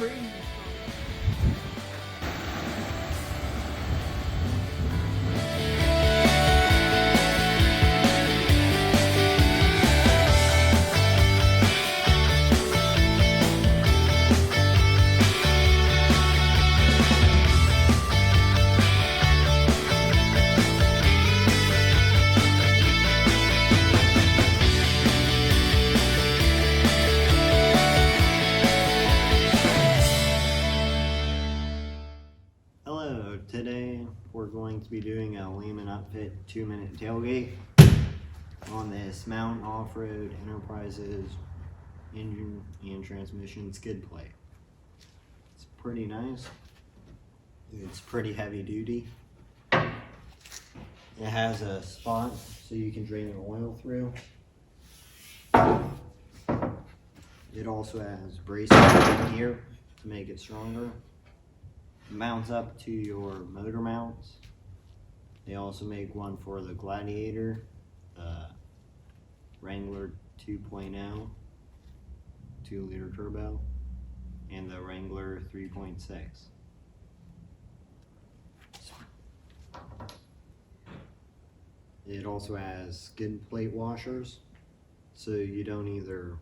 crazy. Hello, today we're going to be doing a Leemen Upfit 2-minute tailgate on this Mountain Off-Road Enterprises engine and transmission skid plate. It's pretty nice. It's pretty heavy duty. It has a spot so you can drain your oil through. It also has braces in here to make it stronger. Mounts up to your motor mounts. They also make one for the Gladiator, Wrangler 2.0 2-liter turbo, and the Wrangler 3.6. It also has skid plate washers, so you don't either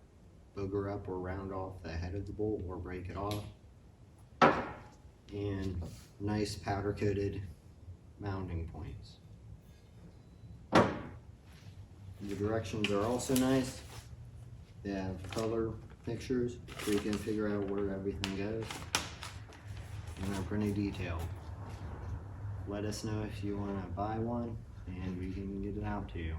booger up or round off the head of the bolt or break it off. And nice powder coated mounting points. The directions are also nice. They have color pictures so you can figure out where everything goes, and they're pretty detailed. Let us know if you want to buy one and we can get it out to you.